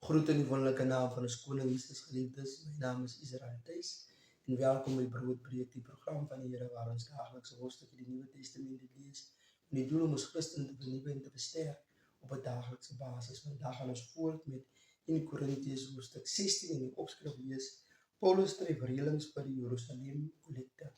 Groet in die wonderlijke naam van ons koning Jesus geliefdes. My naam is Israel Thijs en welkom by Brood Breek, die program van die Here waar ons dagelijks hoofstuk in die Nieuwe Testament lees. En die doel om ons Christen te vernieuwen en te versterk op 'n dagelijkse basis. Vandaag gaan ons voort met 1 Korintiërs hoofstuk 16 en die opskrif lees: Paulus tref reëlings vir die Jerusalem kollekte.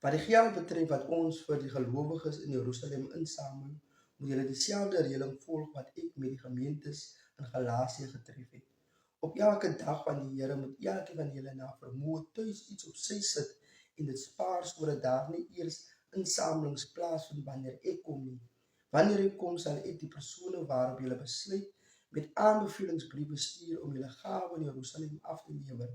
Wat die geld betref wat ons vir die gelowiges in Jerusalem insamel, moet julle dieselfde reëling volg wat ek met die gemeentes in Galasië getref het. Op elke dag van die Here moet elkeen van julle na vermoë tuis iets op sy sit en dit spaar sodat daar nie eers insamelings plaasvind wanneer ek kom nie. Wanneer ek kom, sal ek die persone waarop julle besluit met aanbevelingsbriewe stuur om julle gawe in Jerusalem af te lewer.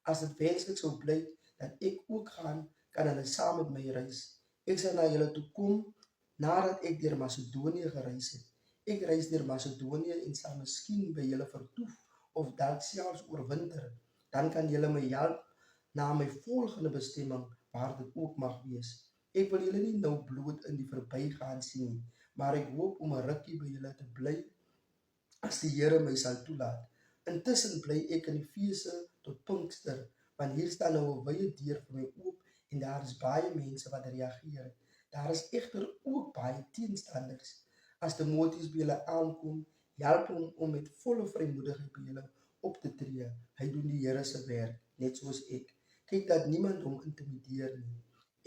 As dit wenslik sou blyk dat ek ook gaan, kan hulle saam met my reis. Ek sal na julle toe kom nadat ek deur Macedonië gereis het. Ek reis deur Macedonië en sal miskien by julle vertoef of dalk selfs oorwinter. Dan kan julle my help na my volgende bestemming, waar dit ook mag wees. Ek wil julle nie nou bloot in die verbygaan sien nie, maar ek hoop om 'n rukkie by julle te bly as die Here my sal toelaat. Intussen bly ek in Efese tot Pinkster, want hier staan nou 'n wye deur vir my oop en daar is baie mense wat reageer. Daar is egter ook baie teenstanders. As Timoteus by julle aankom, help hom om met volle vrymoedigheid by julle op te tree. Hy doen die Here se werk, net soos ek. Kyk dat niemand hom intimideer nie.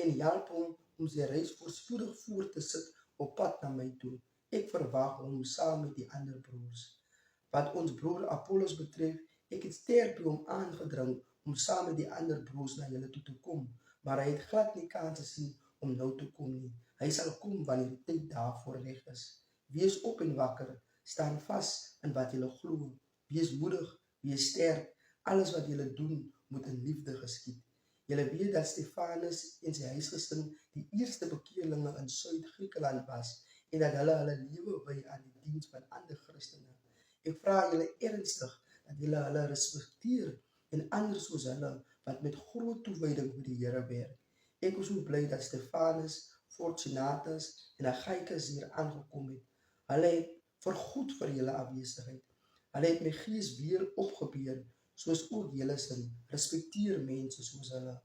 En help hom om sy reis voorspoedig voort te sit op pad na my toe. Ek verwag hom saam met die ander broers. Wat ons broer Apollos betref, ek het sterk by hom aangedring om saam met die ander broers na julle toe te kom, maar hy het glad nie kans gesien om nou te kom nie. Hy sal kom wanneer die tyd daarvoor reg is. Wees op en wakker, staan vas in wat julle glo. Wees moedig, wees sterk. Alles wat julle doen, moet in liefde geskied. Julle weet dat Stefanus en sy huisgesin die eerste bekeerlinge in Suid-Griekeland was en dat hulle lewe wy aan die diens van ander Christene. Ek vra julle ernstig dat julle hulle respekteer en ander soos hulle wat met groot toewyding vir die Here werk. Ek is so bly dat Stefanus, Fortunatus en Achaicus hier aangekom het. Hulle het vergoed vir julle afwesigheid. Hulle het my gees weer opgebeur, soos ook julle sin. Respekteer mense soos hulle.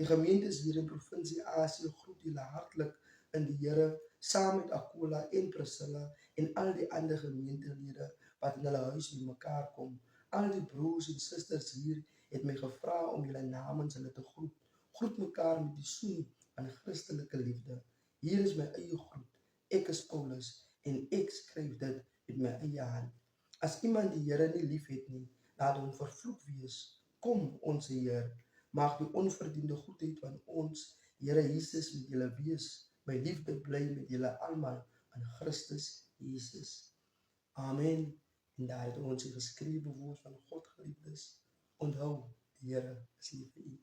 Die gemeentes hier in provinsie Asië groet julle hartlik in die Here, saam met Aquila en Priscilla en al die ander gemeentelede wat in hulle huis bymekaar kom. Al die broers en susters hier het my gevra om julle namens hulle te groet. Groet mekaar met die soen van Christelike liefde. Hier is my eie groet. Ek is Paulus en ek skryf dit met my eie hand. As iemand die Here nie lief het nie, laat hom vervloek wees. Kom ons Heer, mag die onverdiende goedheid van ons Here Jesus met julle wees. My liefde bly met julle almal in Christus Jesus. Amen. En daar het ons die geskrewe woord van God geliefdes. Onthou, die Here is lief vir u.